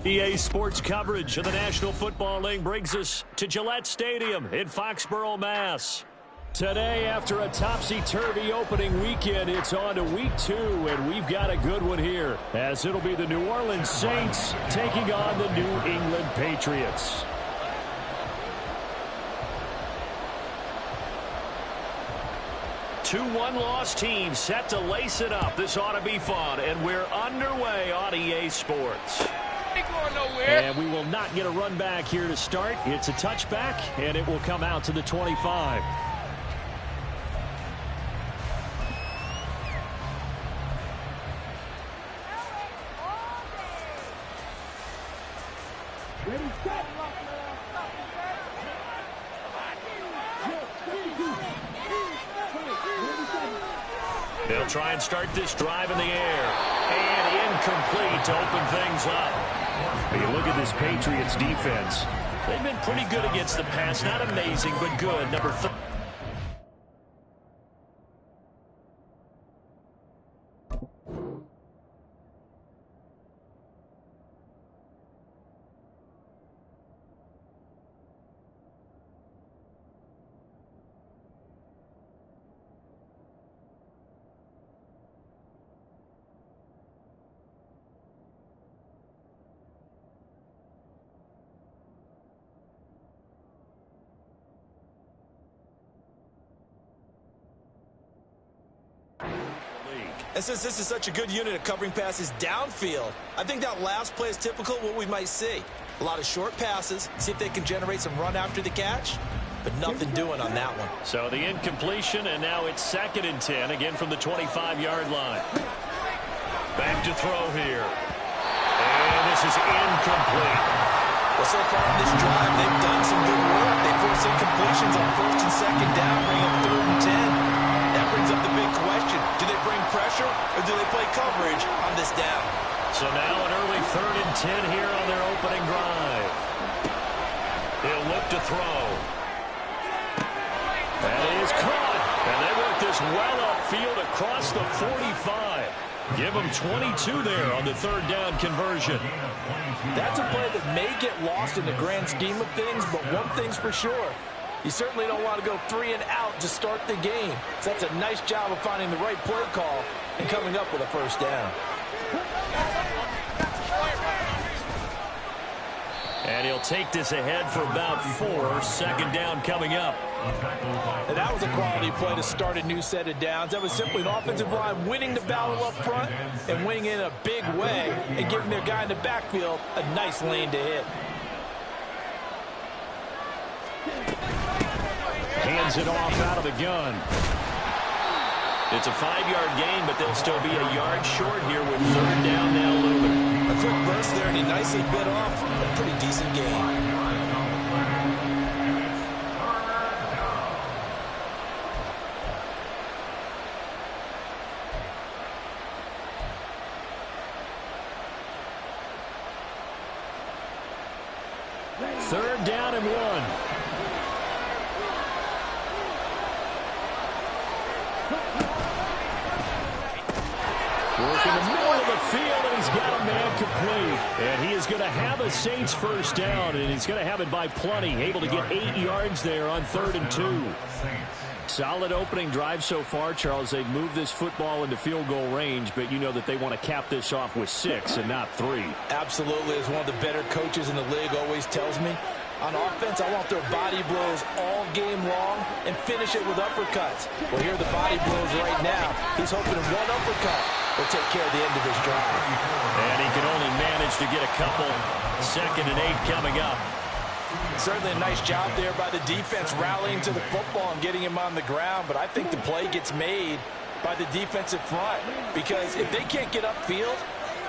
EA Sports coverage of the National Football League brings us to Gillette Stadium in Foxborough, Mass. Today, after a topsy-turvy opening weekend, it's on to week 2, and we've got a good one here, as it'll be the New Orleans Saints taking on the New England Patriots. Two one-loss teams set to lace it up. This ought to be fun, and we're underway on EA Sports. And we will not get a run back here to start. It's a touchback, and it will come out to the 25. They'll try and start this drive in the air. And incomplete to open things up. You look at this Patriots defense. They've been pretty good against the pass. Not amazing, but good. Number 3. And since this is such a good unit of covering passes downfield, I think that last play is typical of what we might see. A lot of short passes, see if they can generate some run after the catch, but nothing doing on that one. So the incompletion, and now it's 2nd and 10, again from the 25-yard line. Back to throw here. And this is incomplete. Well, so far in this drive, they've done some good work. They force incompletions on 1st and 2nd down, bring up 3rd and 10. That brings up the big question. Do they bring pressure or do they play coverage on this down? So now an early 3rd and 10 here on their opening drive. They'll look to throw. That is caught. And they work this well upfield across the 45. Give them 22 there on the 3rd down conversion. That's a play that may get lost in the grand scheme of things, but one thing's for sure. You certainly don't want to go 3 and out to start the game. So that's a nice job of finding the right play call and coming up with a 1st down. And he'll take this ahead for about 4. 2nd down coming up. And that was a quality play to start a new set of downs. That was simply an offensive line winning the battle up front and winning in a big way and giving their guy in the backfield a nice lane to hit. Hands it off out of the gun. It's a 5-yard gain, but they'll still be a yard short here with 3rd down now looming. A quick burst there, and he nicely bit off a pretty decent gain. Third down and 1. Work in the middle of the field, and he's got a man complete. And he is going to have a Saints 1st down, and he's going to have it by plenty. Able to get 8 yards there on 3rd and 2. Solid opening drive so far, Charles. They've moved this football into field goal range, but you know that they want to cap this off with 6 and not 3. Absolutely. As one of the better coaches in the league always tells me, on offense, I want their body blows all game long and finish it with uppercuts. Well, here are the body blows right now. He's hoping one uppercut will take care of the end of this drive. And he can only manage to get a couple. 2nd and 8 coming up. Certainly a nice job there by the defense rallying to the football and getting him on the ground, but I think the play gets made by the defensive front because if they can't get upfield,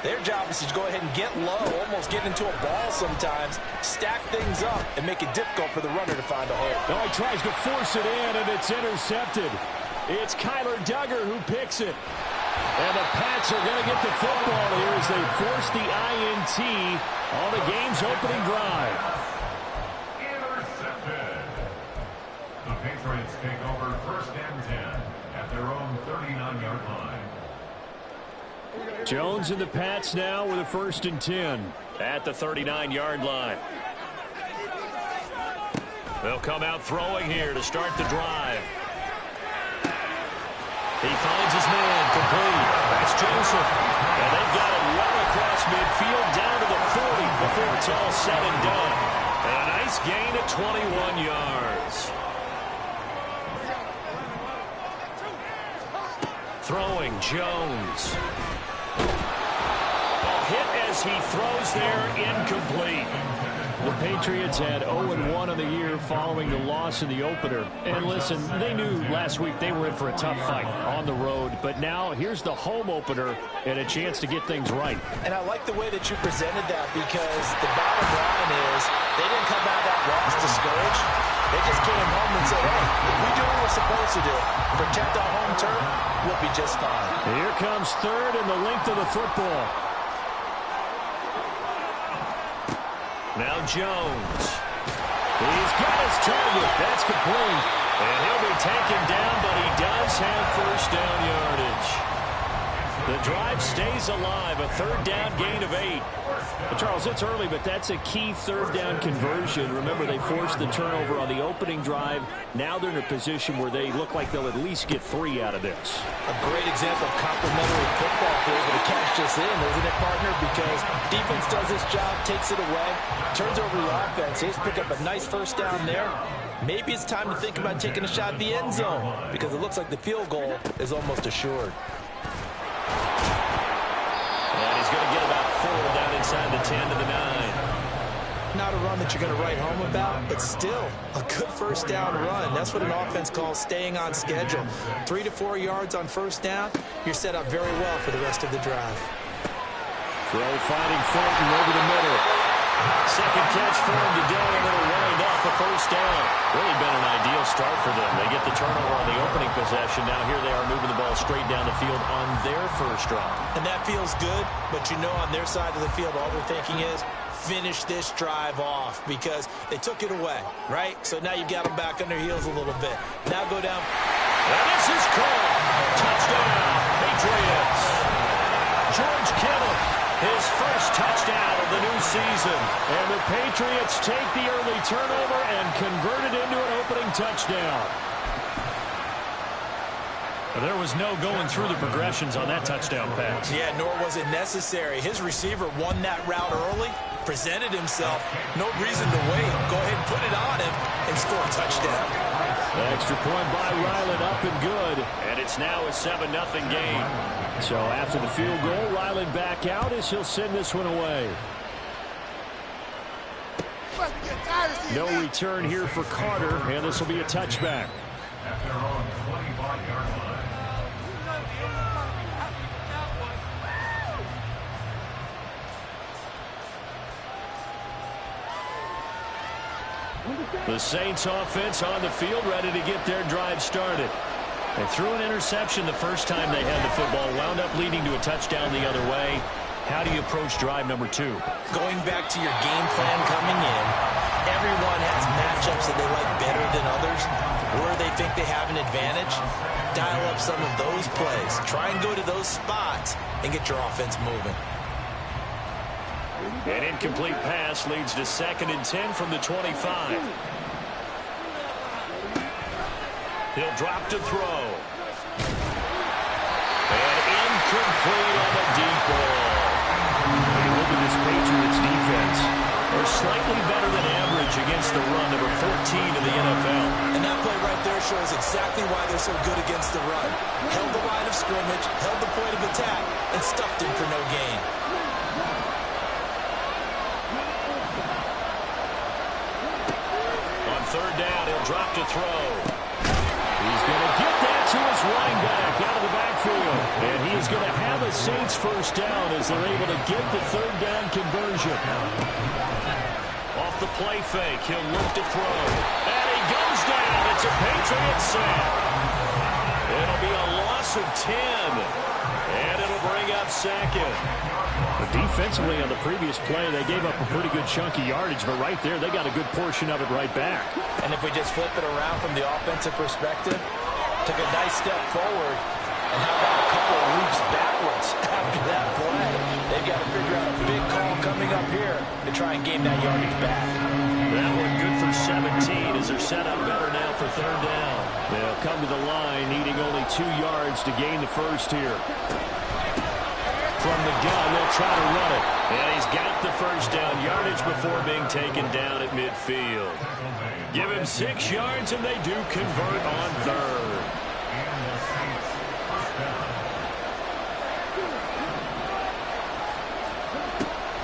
their job is to go ahead and get low, almost get into a ball sometimes, stack things up, and make it difficult for the runner to find a hole. No, he tries to force it in, and it's intercepted. It's Kyler Duggar who picks it. And the Pats are going to get the football here as they force the INT on the game's opening drive. Intercepted. The Patriots take over 1st and 10 at their own 39-yard line. Jones and the Pats now with a 1st and 10 at the 39-yard line. They'll come out throwing here to start the drive. He finds his man complete. That's Joseph. And they've got it well across midfield down to the 40 before it's all said and done. And a nice gain of 21 yards. Throwing Jones. Ball hit as he throws there, incomplete. The Patriots had 0-1 on the year following the loss in the opener. And listen, they knew last week they were in for a tough fight on the road. But now here's the home opener and a chance to get things right. And I like the way that you presented that, because the bottom line is they didn't come out of that loss discouraged. They just came home and said, hey, if we do what we're supposed to do, protect our home turf, we'll be just fine. Here comes 3rd and the length of the football. Now Jones. He's got his target. That's complete. And he'll be taken down, but he does have 1st down yardage. The drive stays alive. A 3rd down gain of 8. Well, Charles, it's early, but that's a key 3rd down conversion. Remember, they forced the turnover on the opening drive. Now they're in a position where they look like they'll at least get 3 out of this. A great example of complementary football here, but it cash just in, isn't it, partner? Because defense does its job, takes it away, turns over the offense. He's pick up a nice 1st down there. Maybe it's time to think about taking a shot at the end zone, because it looks like the field goal is almost assured. And he's going to get about 4 down inside the 10 to the 9. Not a run that you're going to write home about, but still a good 1st down run. That's what an offense calls staying on schedule. 3 to 4 yards on 1st down, you're set up very well for the rest of the drive. Throw finding Fulton over the middle. 2nd catch for him today, and it'll wind up a 1st down. Really been an ideal start for them. They get the turnover on the opening possession. Now here they are moving the ball straight down the field on their 1st drive. And that feels good, but you know on their side of the field, all they're thinking is finish this drive off, because they took it away, right? So now you've got them back on their heels a little bit. Now go down. And this is caught. Touchdown, Patriots. George Kittle, his 1st touchdown of the new season. And the Patriots take the early turnover and convert it into an opening touchdown. There was no going through the progressions on that touchdown pass. Yeah, nor was it necessary. His receiver won that route early, presented himself. No reason to wait. Go ahead and put it on him and score a touchdown. The extra point by Ryland up and good. And it's now a 7-0 game. So after the field goal, Ryland back out as he'll send this one away. No return here for Carter, and this will be a touchback. At their own 25-yard line. The Saints offense on the field, ready to get their drive started. They threw an interception the first time they had the football, wound up leading to a touchdown the other way. How do you approach drive number 2? Going back to your game plan coming in, everyone has matchups that they like better than others, where they think they have an advantage. Dial up some of those plays. Try and go to those spots and get your offense moving. An incomplete pass leads to 2nd and 10 from the 25. He'll drop to throw. And incomplete on the deep ball. When you look at this Patriots defense, they're slightly better than average against the run, number 14 in the NFL. And that play right there shows exactly why they're so good against the run. Held the line of scrimmage, held the point of attack, and stuffed him for no gain. On 3rd down, he'll drop to throw. He's going to get that to his running back out of the backfield. And he is going to have a Saints 1st down as they're able to get the 3rd down conversion. Off the play fake, he'll look to throw. And he goes down. It's a Patriots sack. It'll be a loss of 10. And it'll bring up 2nd. But defensively on the previous play, they gave up a pretty good chunk of yardage, but right there, they got a good portion of it right back. And if we just flip it around from the offensive perspective, took a nice step forward, And how about a couple of leaps backwards after that play? They've got to figure out a big call coming up here to try and gain that yardage back. That one good for 17 as they're set up better now for third down. They'll come to the line needing only 2 yards to gain the first here. From the gun, they'll try to run it. And he's got the first down yardage before being taken down at midfield. Give him 6 yards, and they do convert on third.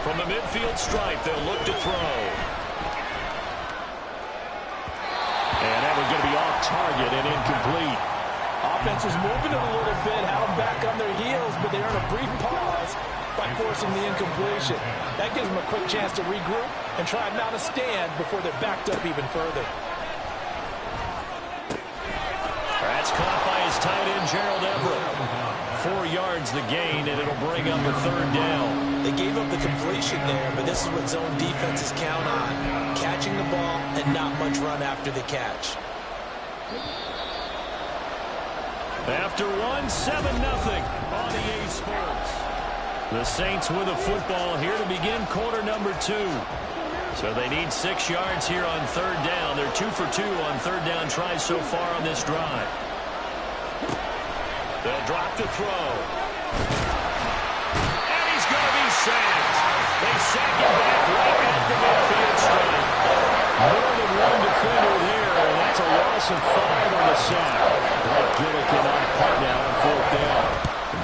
From the midfield stripe, they'll look to throw. And that one's going to be off target and incomplete. Offense was moving it a little bit, had them back on their heels, but they earned a brief pause by forcing the incompletion. That gives them a quick chance to regroup and try and mount a stand before they're backed up even further. That's caught by his tight end, Gerald Everett. 4 yards the gain, and it'll bring up a third down. They gave up the completion there, but this is what zone defenses count on. Catching the ball and not much run after the catch. After 1, 7-0 on EA Sports. The Saints with a football here to begin quarter number 2. So they need 6 yards here on third down. They're 2 for 2 on third down tries so far on this drive. They'll drop the throw. And he's going to be sacked. They sack him back right at the midfield stripe. More than one defender there, and that's a loss of 5 on the sack. Gillikin on punt now on fourth down.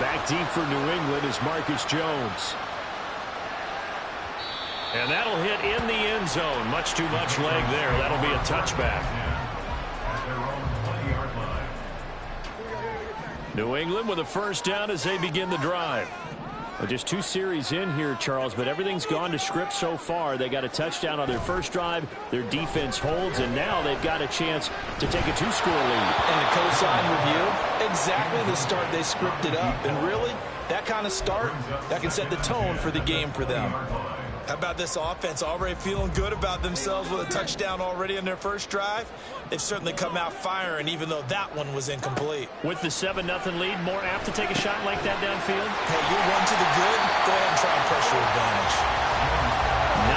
Back deep for New England is Marcus Jones. And that'll hit in the end zone. Much too much leg there. That'll be a touchback. New England with a first down as they begin the drive. Well, just 2 series in here, Charles, but everything's gone to script so far. They got a touchdown on their first drive. Their defense holds, and now they've got a chance to take a 2-score lead. And the cosign review, exactly the start they scripted up. And really, that kind of start, that can set the tone for the game for them. How about this offense already feeling good about themselves with a touchdown already in their first drive? They've certainly come out firing, even though that one was incomplete. With the 7-0 lead, more apt to take a shot like that downfield? Hey, you're one to the good. Go ahead and try and press your advantage.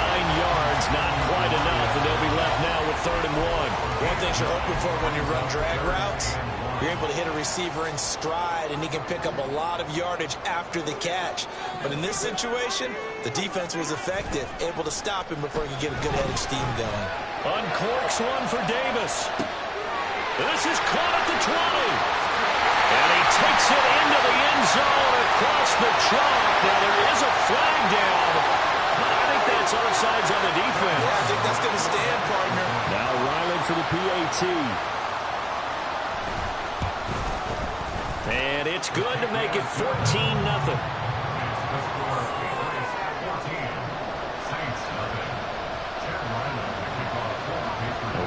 9 yards, not quite enough, and they'll be left now with 3rd and 1. One thing you're hoping for when you run drag routes, you're able to hit a receiver in stride, and he can pick up a lot of yardage after the catch. But in this situation, the defense was effective, able to stop him before he could get a good head of steam going. Uncorks one for Davis. This is caught at the 20. And he takes it into the end zone across the chalk. Now there is a flag down. But I think that's offsides on the defense. Yeah, I think that's going to stand, partner. Now Ryland for the PAT. And it's good to make it 14-0.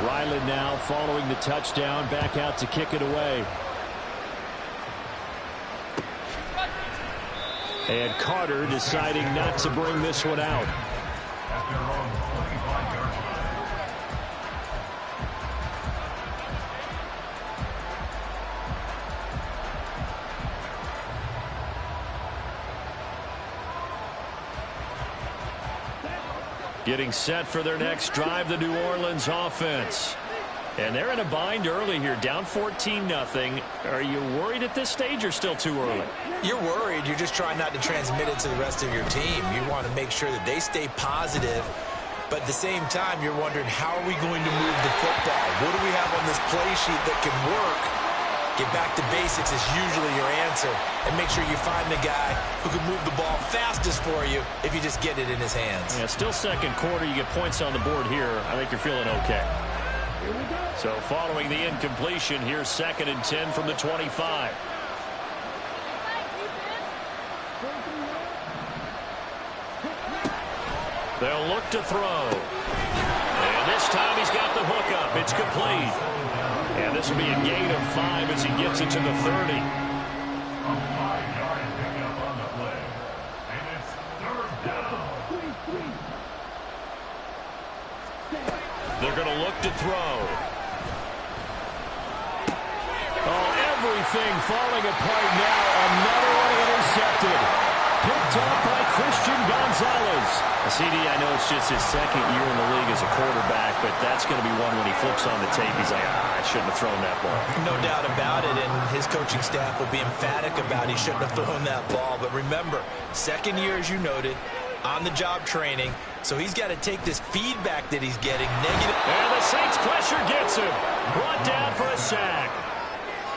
Ryland now following the touchdown, back out to kick it away. And Carter deciding not to bring this one out. Getting set for their next drive, the New Orleans offense. And they're in a bind early here, down 14-0. Are you worried at this stage or still too early? You're worried. You're just trying not to transmit it to the rest of your team. You want to make sure that they stay positive. But at the same time, you're wondering, how are we going to move the football? What do we have on this play sheet that can work? Get back to basics is usually your answer. And make sure you find the guy who can move the ball fastest for you if you just get it in his hands. Yeah, still second quarter. You get points on the board here. I think you're feeling okay. So following the incompletion, here's 2nd and 10 from the 25. They'll look to throw. And this time he's got the hook up. It's complete. And this will be a gain of 5 as he gets it to the 30. They're going to look to throw. Oh, every Everything falling apart now. Another one intercepted. Picked up by Christian Gonzalez. CD, I know it's just his second year in the league as a quarterback, but that's going to be one when he flips on the tape. He's like, I shouldn't have thrown that ball. No doubt about it, and his coaching staff will be emphatic about he shouldn't have thrown that ball. But remember, second year, as you noted, on-the-job training, so he's got to take this feedback that he's getting negative. And the Saints pressure gets him. Brought down for a sack.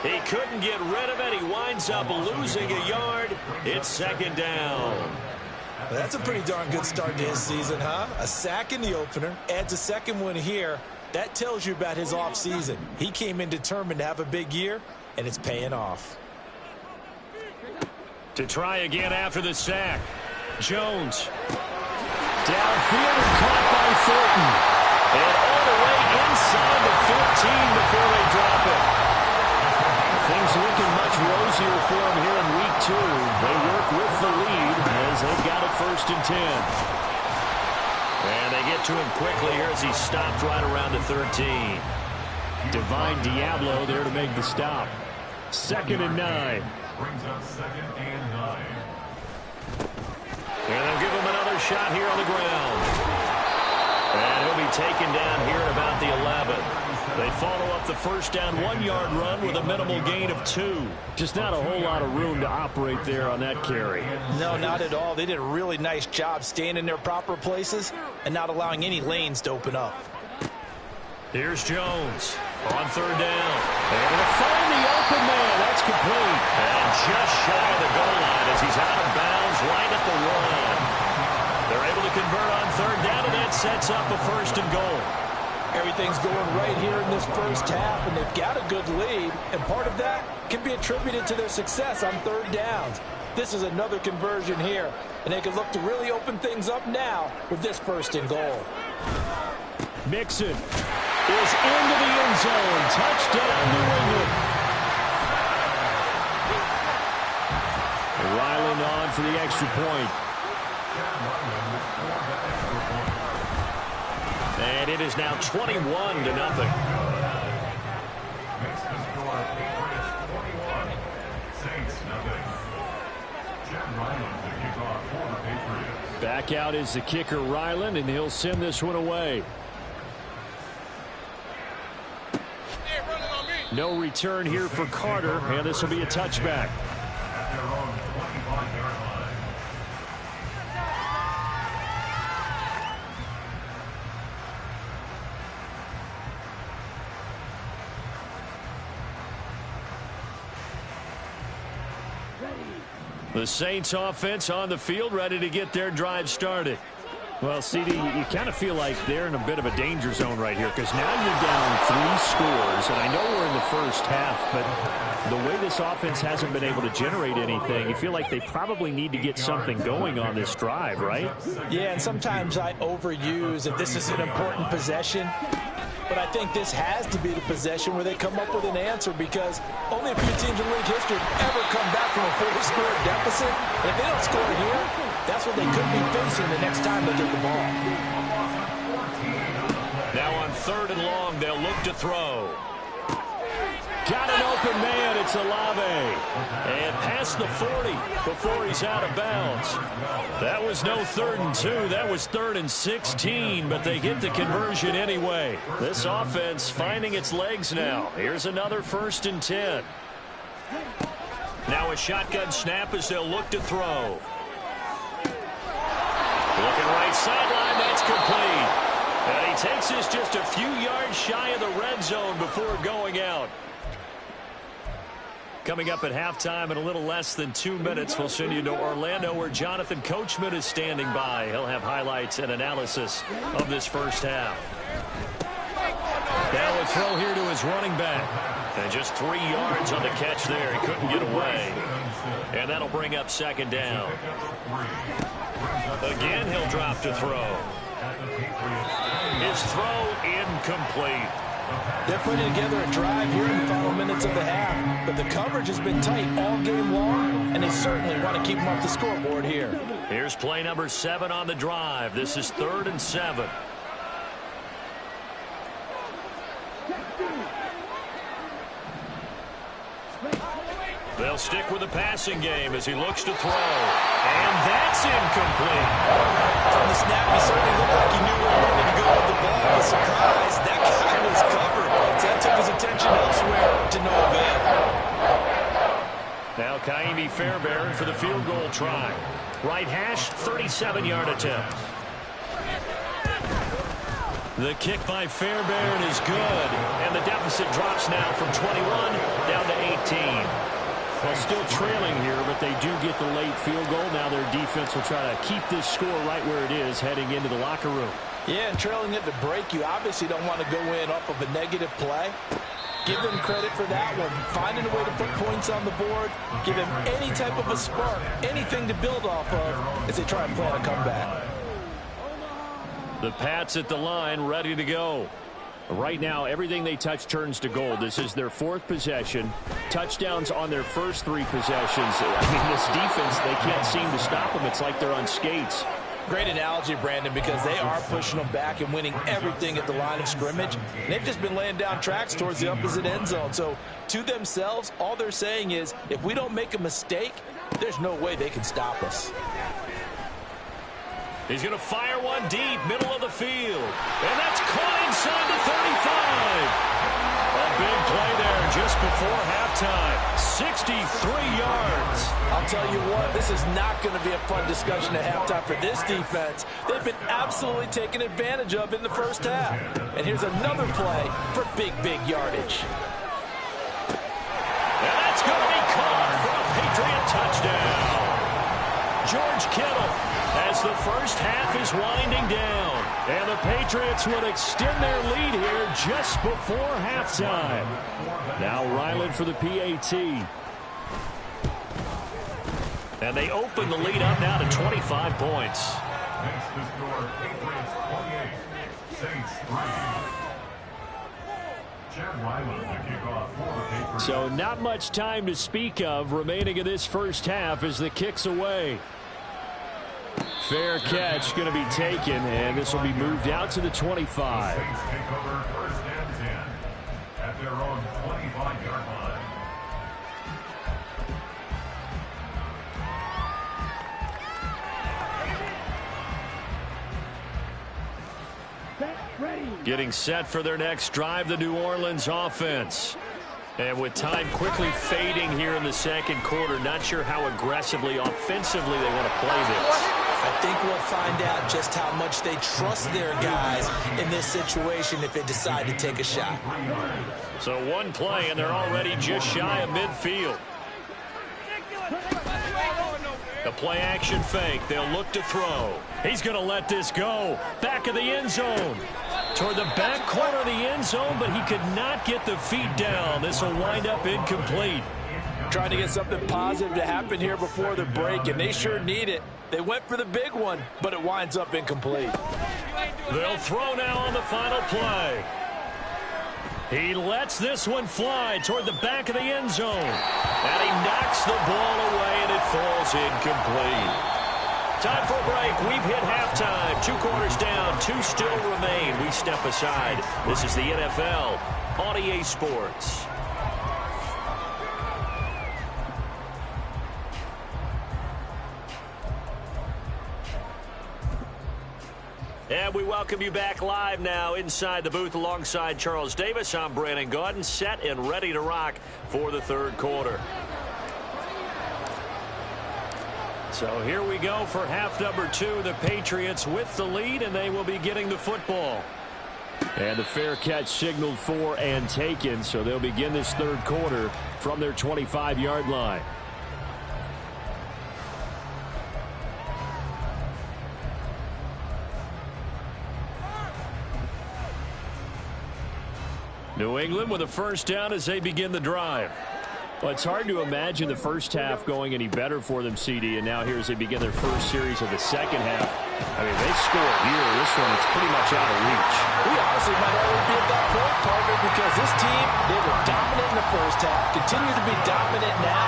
He couldn't get rid of it. He winds up losing a yard. It's second down. Well, that's a pretty darn good start to his season, huh? A sack in the opener, adds a second one here. That tells you about his offseason. He came in determined to have a big year, and it's paying off. To try again after the sack. Jones. Downfield and caught by Thornton. And all the way inside the 15 before they drop it. Things looking much rosier for him here in week 2. They work with the lead as they've got it 1st and 10. And they get to him quickly here as he stopped right around the 13. Divine Diablo there to make the stop. 2nd and 9. Brings up 2nd and 9. And they'll give him another shot here on the ground. And he'll be taken down here at about the 11. They follow up the first down 1-yard run with a minimal gain of 2. Just not a whole lot of room to operate there on that carry. No, not at all. They did a really nice job staying in their proper places and not allowing any lanes to open up. Here's Jones on 3rd down. They're going to find the open man. That's complete. And just shy of the goal line as he's out of bounds right at the 1. They're able to convert on 3rd down, and that sets up a 1st and goal. Everything's going right here in this first half, and they've got a good lead, and part of that can be attributed to their success on 3rd downs. This is another conversion here, and they can look to really open things up now with this 1st and goal. Mixon is into the end zone. Touchdown, New England. Ryland on for the extra point. And it is now 21-0. Makes the score Patriots 21, Saints nothing. Chad Ryland to kick off for the Patriots. Back out is the kicker Ryland, and he'll send this one away. No return here for Carter, and this will be a touchback. At their own 25-yard line. The Saints offense on the field, ready to get their drive started. Well, CD, you kind of feel like they're in a bit of a danger zone right here because now you're down 3 scores, and I know we're in the first half, but the way this offense hasn't been able to generate anything, you feel like they probably need to get something going on this drive, right? Yeah, and sometimes I overuse that this is an important possession, but I think this has to be the possession where they come up with an answer because only a few teams in league history have ever come back from a 4-score deficit. And if they don't score here, that's what they could be facing the next time they get the ball. Now on 3rd and long, they'll look to throw. Got an open man. It's Olave. And past the 40 before he's out of bounds. That was no 3rd and 2. That was 3rd and 16, but they get the conversion anyway. This offense finding its legs now. Here's another 1st and 10. Now a shotgun snap as they'll look to throw. Looking right sideline, that's complete. And he takes this just a few yards shy of the red zone before going out. Coming up at halftime in a little less than 2 minutes, we'll send you to Orlando where Jonathan Coachman is standing by. He'll have highlights and analysis of this first half. Now a throw here to his running back. And just 3 yards on the catch there. He couldn't get away. And that'll bring up 2nd down. Again, he'll drop to throw. His throw incomplete. They're putting together a drive here in the final minutes of the half, but the coverage has been tight all game long, and they certainly want to keep them off the scoreboard here. Here's play number 7 on the drive. This is 3rd and 7. They'll stick with the passing game as he looks to throw. And that's incomplete. From the snap, he certainly looked like he knew where he wanted to go with the ball. But surprise, that guy was covered. So that took his attention elsewhere to no avail. Now Kaimi Fairbairn for the field goal try. Right hash, 37-yard attempt. The kick by Fairbairn is good. And the deficit drops now from 21 down to 18. Well, still trailing here, but they do get the late field goal. Now their defense will try to keep this score right where it is heading into the locker room. Yeah, and trailing at the break, you obviously don't want to go in off of a negative play. Give them credit for that one. Finding a way to put points on the board. Give them any type of a spark, anything to build off of as they try and plan a comeback. The Pats at the line, ready to go. Right now, everything they touch turns to gold. This is their fourth possession. Touchdowns on their first three possessions. I mean, this defense, they can't seem to stop them. It's like they're on skates. Great analogy, Brandon, because they are pushing them back and winning everything at the line of scrimmage. They've just been laying down tracks towards the opposite end zone. So, to themselves, all they're saying is, if we don't make a mistake, there's no way they can stop us. He's going to fire one deep, middle of the field. And that's caught inside the 35. A big play there just before halftime. 63 yards. I'll tell you what, this is not going to be a fun discussion at halftime for this defense. They've been absolutely taken advantage of in the first half. And here's another play for big yardage. And that's going to be caught for a Patriot touchdown. George Kittle, as the first half is winding down. And the Patriots will extend their lead here just before halftime. Now Ryland for the PAT. And they open the lead up now to 25 points. Next to score, Patriots 28, Saints 3. Chad Ryland to kick off for the Patriots. So not much time to speak of remaining in this first half as the kick's away. Fair catch going to be taken, and this will be moved out to the 25. Saints take over first and 10 at their own 25-yard line. Getting set for their next drive, the New Orleans offense. And with time quickly fading here in the second quarter, not sure how aggressively, offensively they want to play this. I think we'll find out just how much they trust their guys in this situation if they decide to take a shot. So one play, and they're already just shy of midfield. The play-action fake. They'll look to throw. He's going to let this go. Back of the end zone. Toward the back corner of the end zone, but he could not get the feet down. This will wind up incomplete. Trying to get something positive to happen here before the break, and they sure need it. They went for the big one, but it winds up incomplete. They'll throw now on the final play. He lets this one fly toward the back of the end zone. And he knocks the ball away, and it falls incomplete. Time for a break. We've hit halftime. 2 quarters down. 2 still remain. We step aside. This is the NFL on EA Sports. And we welcome you back live now inside the booth alongside Charles Davis. I'm Brandon Gaudin, set and ready to rock for the third quarter. So here we go for half number 2. The Patriots with the lead, and they will be getting the football. And the fair catch signaled for and taken, so they'll begin this third quarter from their 25-yard line. New England with a first down as they begin the drive. Well, it's hard to imagine the first half going any better for them, CD, and now here as they begin their first series of the second half. I mean, they score here. This one, it's pretty much out of reach. We honestly might already be at that point, partner, because this team, they were dominant in the first half, continue to be dominant now,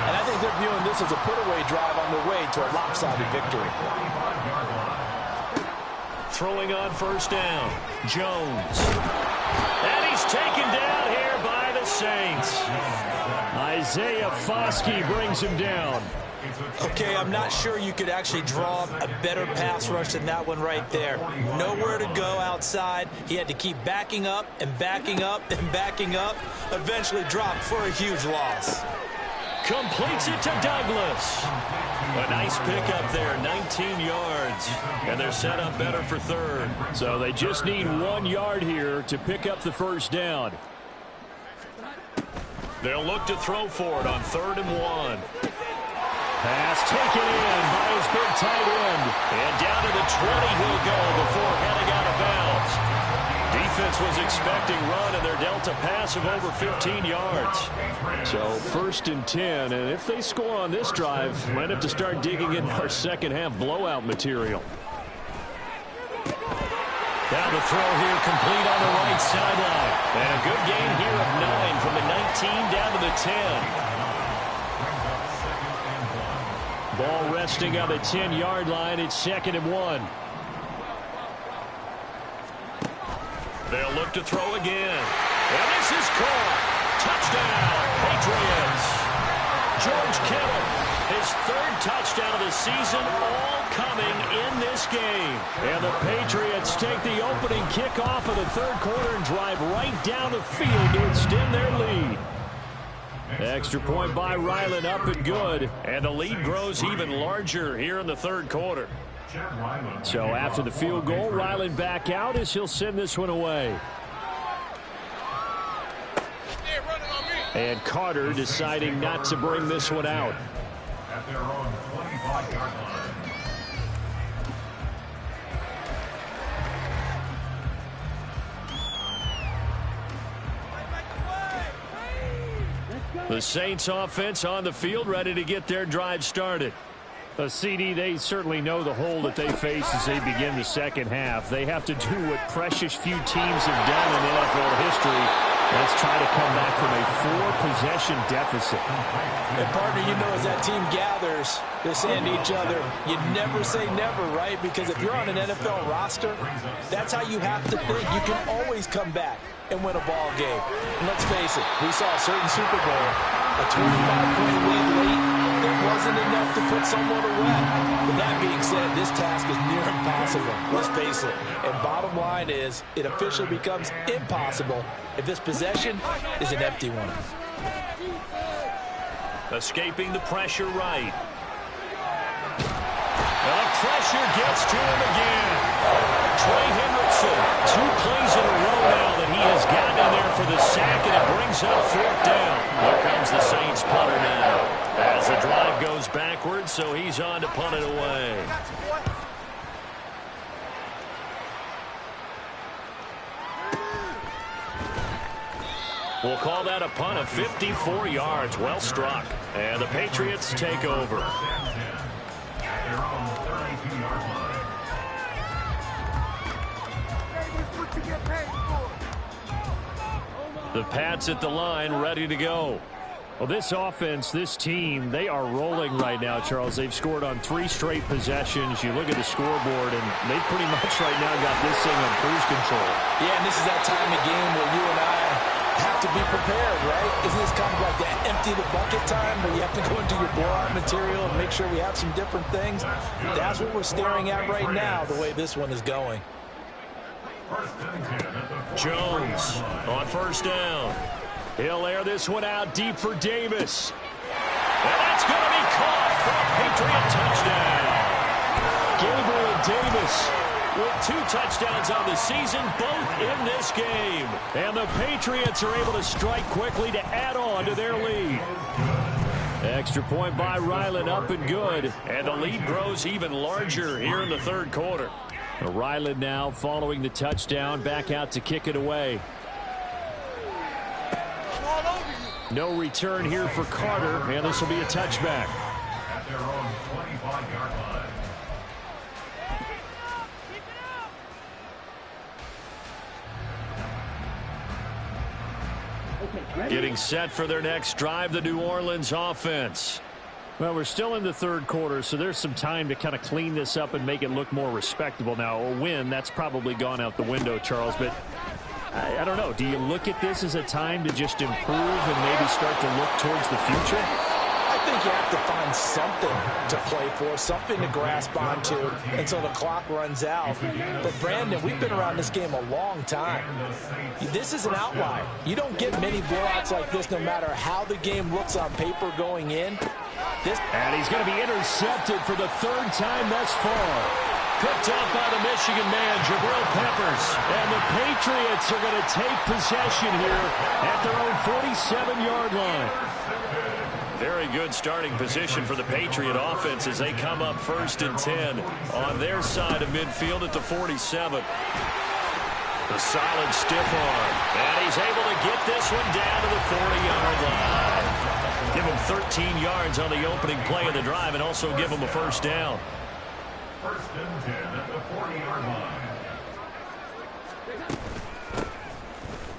and I think they're viewing this as a put-away drive on their way to a lopsided victory. Throwing on first down, Jones. And he's taken down here by the Saints. Isaiah Foskey brings him down. Okay, I'm not sure you could actually draw a better pass rush than that one right there. Nowhere to go outside. He had to keep backing up and backing up and backing up. Eventually dropped for a huge loss. Completes it to Douglas. A nice pickup there, 19 yards. And they're set up better for third. So they just need 1 yard here to pick up the first down. They'll look to throw for it on 3rd and 1. Pass taken in by his big tight end. And down to the 20 he'll go before heading out of bounds. Defense was expecting run, and they're dealt a pass of over 15 yards. So 1st and 10, and if they score on this drive, might have to start digging in our second half blowout material. Now the throw here complete on the right sideline. And a good gain here of 9 from the 19 down to the 10. Ball resting on the 10-yard line. It's 2nd and 1. They'll look to throw again. And this is caught. Touchdown, Patriots. George Kittle, his 3rd touchdown of the season, all coming in this game. And the Patriots take the opening kickoff of the 3rd quarter and drive right down the field to extend their lead. Extra point by Ryland, up and good. And the lead grows even larger here in the 3rd quarter. So after the field goal, Ryland back out as he'll send this one away. And Carter deciding not to bring this one out. At their own 25-yard line. The Saints offense on the field, ready to get their drive started. A CD, they certainly know the hole that they face as they begin the second half. They have to do what precious few teams have done in NFL history. Let's try to come back from a 4-possession deficit. And partner, you know, as that team gathers, they're saying to each other, you never say never, right? Because if you're on an NFL roster, that's how you have to think. You can always come back and win a ball game. And let's face it, we saw a certain Super Bowl, a 25-point lead late. It wasn't enough to put someone away. But that being said, this task is near impossible. Let's face it. And bottom line is, it officially becomes impossible if this possession is an empty one. Escaping the pressure right. The pressure gets to him again. Trey Hendrickson, 2 plays in a row now that he has gotten in there for the sack, and it brings up 4th down. Here comes the Saints punter now. As the drive goes backwards, so he's on to punt it away. We'll call that a punt of 54 yards. Well struck. And the Patriots take over. The Pats at the line, ready to go. Well, this offense, this team, they are rolling right now, Charles. They've scored on 3 straight possessions. You look at the scoreboard, and they pretty much right now got this thing on cruise control. Yeah, and this is that time of game where you and I have to be prepared, right? Isn't this kind of like that empty the bucket time where you have to go into your blowout material and make sure we have some different things? That's what we're staring at right now, the way this one is going. Jones on 1st down. He'll air this one out deep for Davis. And that's going to be caught for a Patriot touchdown. Gabriel Davis with 2 touchdowns on the season, both in this game. And the Patriots are able to strike quickly to add on to their lead. Extra point by Ryland, up and good. And the lead grows even larger here in the 3rd quarter. Ryland now following the touchdown, back out to kick it away. No return here for Carter, and this will be a touchback. At their own 25-yard line. Getting set for their next drive, the New Orleans offense. Well, we're still in the 3rd quarter, so there's some time to kind of clean this up and make it look more respectable. Now, a win, that's probably gone out the window, Charles, but I don't know. Do you look at this as a time to just improve and maybe start to look towards the future? I think you have to find something to play for, something to grasp onto until the clock runs out. But, Brandon, we've been around this game a long time. This is an outlier. You don't get many blowouts like this no matter how the game looks on paper going in. And he's going to be intercepted for the third time thus far. Picked up by the Michigan man, Jabril Peppers. And the Patriots are going to take possession here at their own 47-yard line. Very good starting position for the Patriot offense as they come up 1st and 10 on their side of midfield at the 47. The solid stiff arm. And he's able to get this one down to the 40-yard line. Give him 13 yards on the opening play of the drive and also give him a first down. 1st and 10 at the 40-yard line.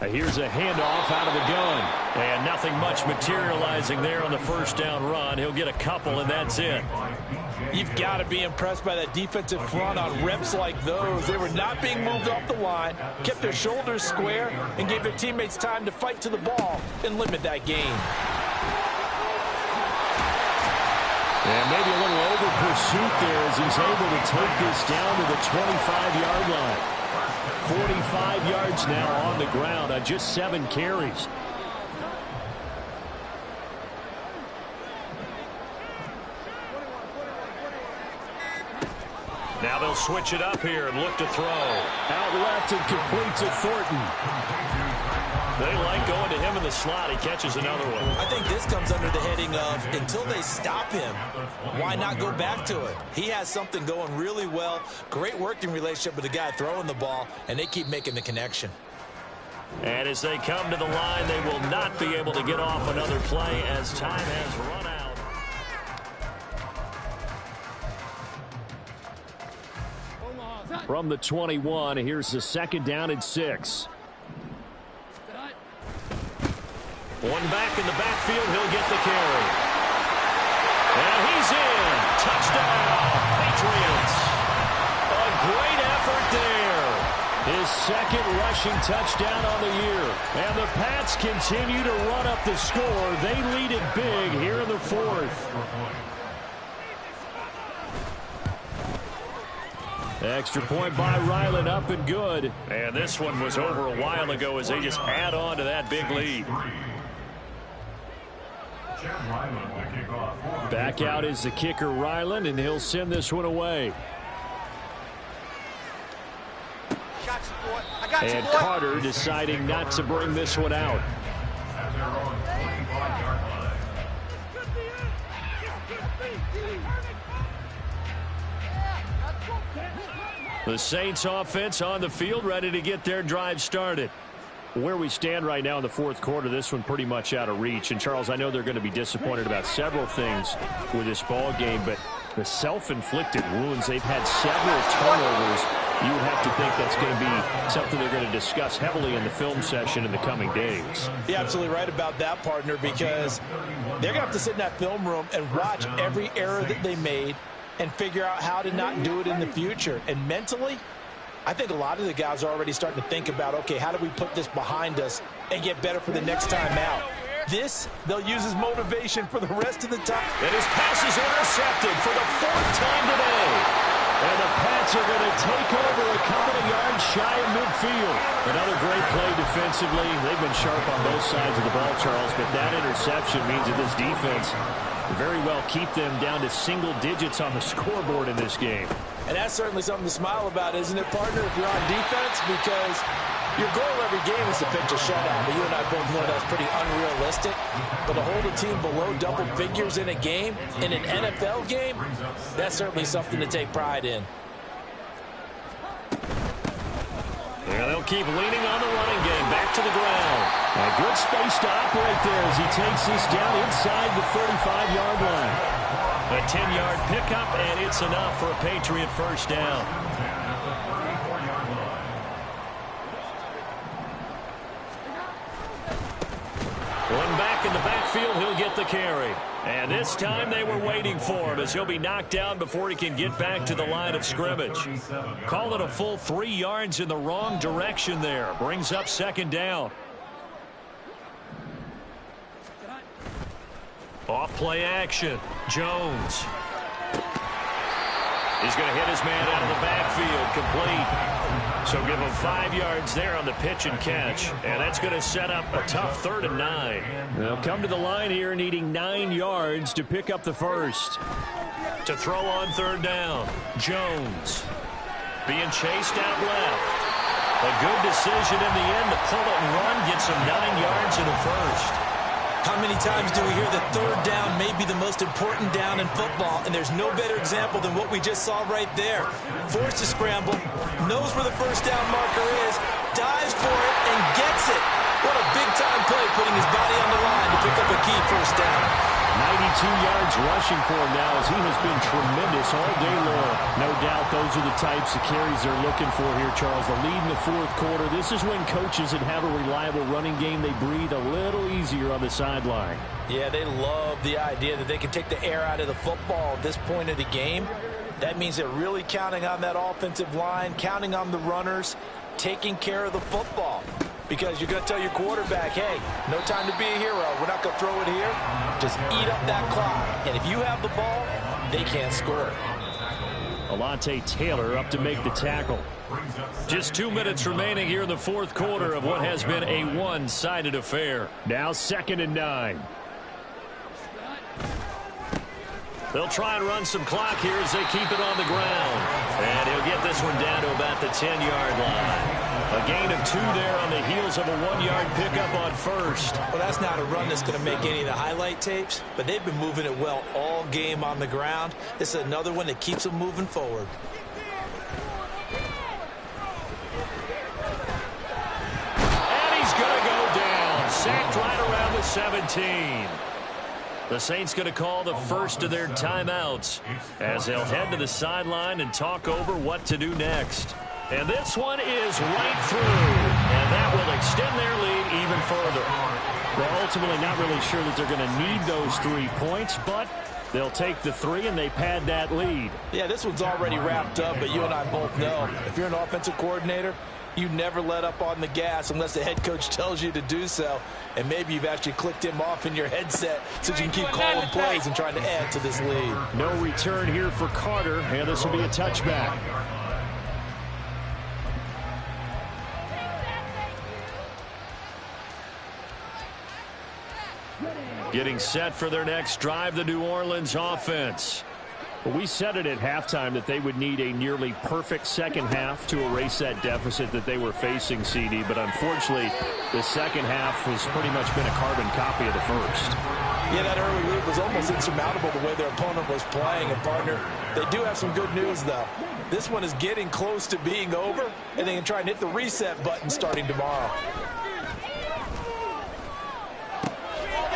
Here's a handoff out of the gun. And nothing much materializing there on the first down run. He'll get a couple, and that's it. You've got to be impressed by that defensive front on reps like those. They were not being moved off the line, kept their shoulders square, and gave their teammates time to fight to the ball and limit that gain. And maybe a little over pursuit there as he's able to take this down to the 25-yard line. 45 yards now on the ground on just 7 carries. Now they'll switch it up here and look to throw. Out left and complete to Thornton. They like going to him in the slot. He catches another one. I think this comes under the heading of until they stop him, why not go back to it? He has something going really well. Great working relationship with the guy throwing the ball, and they keep making the connection. And as they come to the line, they will not be able to get off another play as time has run out. From the 21, here's the 2nd down and 6. One back in the backfield, he'll get the carry. And he's in. Touchdown, Patriots. A great effort there. His 2nd rushing touchdown on the year. And the Pats continue to run up the score. They lead it big here in the 4th. Extra point by Ryland, up and good. And this one was over a while ago as they just add on to that big lead. Back out is the kicker, Ryland, and he'll send this one away. And Carter deciding not to bring this one out. The Saints offense on the field, ready to get their drive started. Where we stand right now in the 4th quarter, this one pretty much out of reach. And, Charles, I know they're going to be disappointed about several things with this ball game, but the self-inflicted wounds, they've had several turnovers. You would have to think that's going to be something they're going to discuss heavily in the film session in the coming days. You're absolutely right about that, partner, because they're going to have to sit in that film room and watch every error that they made and figure out how to not do it in the future. And mentally, I think a lot of the guys are already starting to think about, okay, how do we put this behind us and get better for the next time out? This, they'll use as motivation for the rest of the time. And his pass is intercepted for the 4th time today. And the Pats are going to take over a couple of yards shy of midfield. Another great play defensively. They've been sharp on both sides of the ball, Charles, but that interception means that this defense very well keep them down to single digits on the scoreboard in this game. And that's certainly something to smile about, isn't it, partner, if you're on defense? Because your goal every game is to pitch a shutout. But you and I both know that's pretty unrealistic. But to hold a team below double figures in a game, in an NFL game, that's certainly something to take pride in. Yeah, they'll keep leaning on the running game. Back to the ground. A good space to operate there as he takes this down inside the 35-yard line. A 10-yard pickup, and it's enough for a Patriot first down. One back in the backfield, he'll get the carry. And this time they were waiting for him as he'll be knocked down before he can get back to the line of scrimmage. Call it a full 3 yards in the wrong direction there. Brings up second down. Off play action. Jones. He's going to hit his man out of the backfield. Complete. So give him 5 yards there on the pitch and catch. And that's going to set up a tough 3rd and 9. They'll come to the line here needing 9 yards to pick up the first. To throw on 3rd down. Jones. Being chased out left. A good decision in the end to pull it and run. Gets him 9 yards in the first. How many times do we hear that 3rd down may be the most important down in football, and there's no better example than what we just saw right there. Forced to scramble, knows where the first down marker is, dives for it, and gets it. What a big-time play, putting his body on the line to pick up a key first down. 92 yards rushing for him now as he has been tremendous all day long. No doubt those are the types of carries they're looking for here, Charles. The lead in the 4th quarter. This is when coaches that have a reliable running game, they breathe a little easier on the sideline. Yeah, they love the idea that they can take the air out of the football at this point of the game. That means they're really counting on that offensive line, counting on the runners, taking care of the football. Because you're going to tell your quarterback, hey, no time to be a hero. We're not going to throw it here. Just eat up that clock. And if you have the ball, they can't score. Alontae Taylor up to make the tackle. Just 2 minutes remaining here in the 4th quarter of what has been a one-sided affair. Now 2nd and 9. They'll try and run some clock here as they keep it on the ground. And he'll get this one down to about the 10-yard line. A gain of 2 there on the heels of a 1-yard pickup on first. Well, that's not a run that's going to make any of the highlight tapes, but they've been moving it well all game on the ground. This is another one that keeps them moving forward. And he's going to go down. Sacked right around the 17. The Saints going to call the first of their timeouts as they'll head to the sideline and talk over what to do next. And this one is right through, and that will extend their lead even further. They're ultimately not really sure that they're going to need those 3 points, but they'll take the 3 and they pad that lead. Yeah, this one's already wrapped up, but you and I both know if you're an offensive coordinator, you never let up on the gas unless the head coach tells you to do so. And maybe you've actually clicked him off in your headset so you can keep calling plays and trying to add to this lead. No return here for Carter, and this will be a touchback. Getting set for their next drive, the New Orleans offense. Well, we said it at halftime that they would need a nearly perfect second half to erase that deficit that they were facing, CD. But unfortunately, the second half has pretty much been a carbon copy of the first. Yeah, that early lead was almost insurmountable the way their opponent was playing. And, partner, they do have some good news, though. This one is getting close to being over, and they can try and hit the reset button starting tomorrow.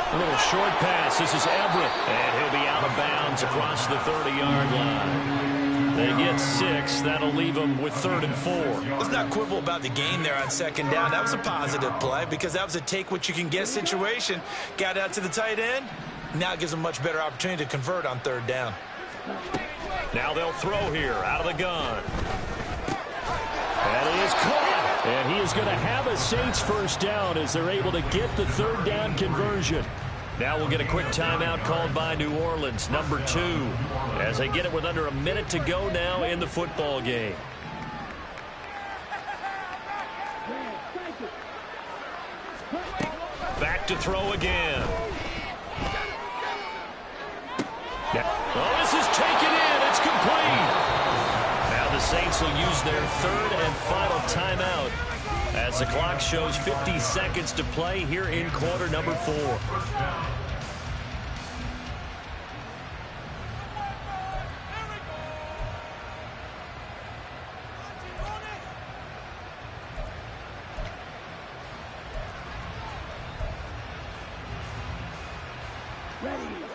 A little short pass. This is Everett. And he'll be out of bounds across the 30-yard line. They get 6. That'll leave them with 3rd and 4. Let's not quibble about the gain there on 2nd down. That was a positive play because that was a take-what-you-can-get situation. Got out to the tight end. Now it gives them a much better opportunity to convert on 3rd down. Now they'll throw here out of the gun. And he is caught. And he is going to have a Saints first down as they're able to get the 3rd down conversion. Now we'll get a quick timeout called by New Orleans, number 2, as they get it with under a minute to go now in the football game. Back to throw again. Oh, this is taken in. It's complete. Now the Saints will use their 3rd and final timeout as the clock shows 50 seconds to play here in quarter number 4.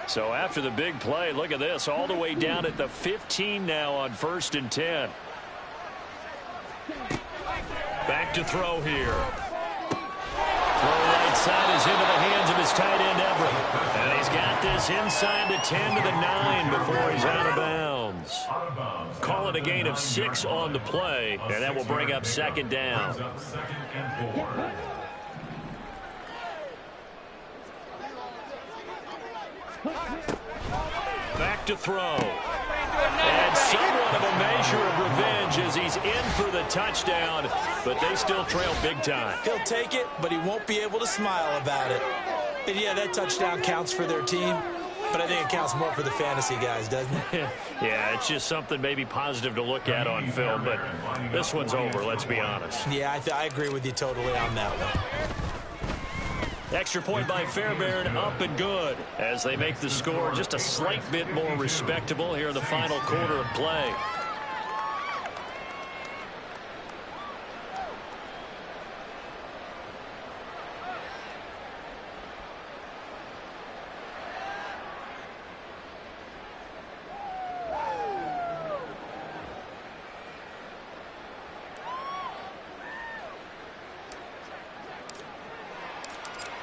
So after the big play, look at this, all the way down at the 15 now on 1st and 10. Back to throw here. Throw right Outside is into the hands of his tight end, Everett. And he's got this inside the 10 to the 9 before he's out of bounds. Call it a gain of 6 on the play, and that will bring up second down. Back to throw. And somewhat of a measure of revenge as he's in for the touchdown, but they still trail big time. He'll take it, but he won't be able to smile about it. And yeah, that touchdown counts for their team, but I think it counts more for the fantasy guys, doesn't it? Yeah, it's just something maybe positive to look at on film, but this one's over, let's be honest. Yeah, I agree with you totally on that one. Extra point by Fairbairn, up and good, as they make the score just a slight bit more respectable here in the final quarter of play.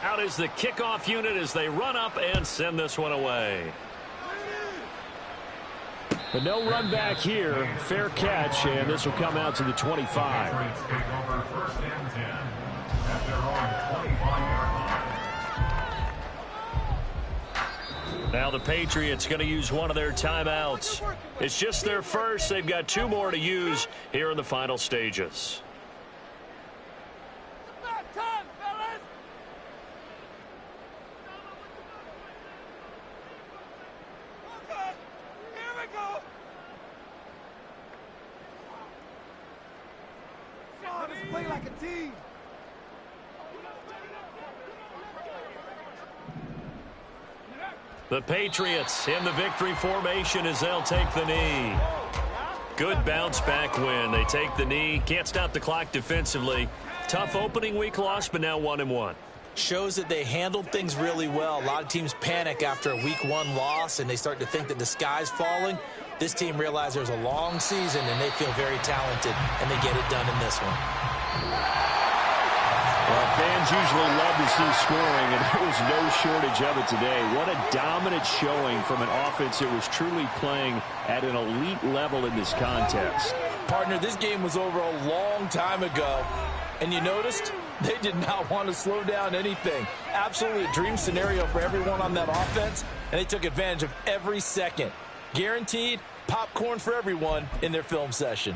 Out is the kickoff unit as they run up and send this one away. But no run back here. Fair catch, and this will come out to the 25. Patriots take over first and 10 at their own 25-yard line. Now the Patriots going to use one of their timeouts. It's just their first. They've got 2 more to use here in the final stages. Play like a team. The Patriots in the victory formation as they'll take the knee. Good bounce back win. They take the knee. Can't stop the clock defensively. Tough opening week loss, but now 1-1. Shows that they handled things really well. A lot of teams panic after a week 1 loss, and they start to think that the sky's falling. This team realized there's a long season, and they feel very talented, and they get it done in this one. Well, fans usually love to see scoring, and there was no shortage of it today. What a dominant showing from an offense that was truly playing at an elite level in this contest. Partner, this game was over a long time ago, and you noticed they did not want to slow down anything. Absolutely a dream scenario for everyone on that offense, and they took advantage of every second. Guaranteed popcorn for everyone in their film session.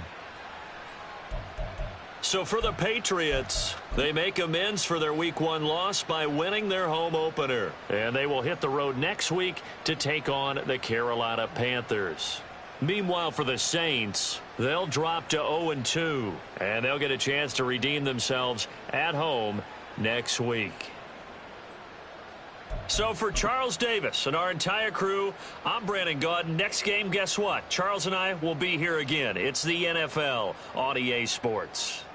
So for the Patriots, they make amends for their week 1 loss by winning their home opener. And they will hit the road next week to take on the Carolina Panthers. Meanwhile, for the Saints, they'll drop to 0-2. And they'll get a chance to redeem themselves at home next week. So for Charles Davis and our entire crew, I'm Brandon Gaudin. Next game, guess what? Charles and I will be here again. It's the NFL on EA Sports.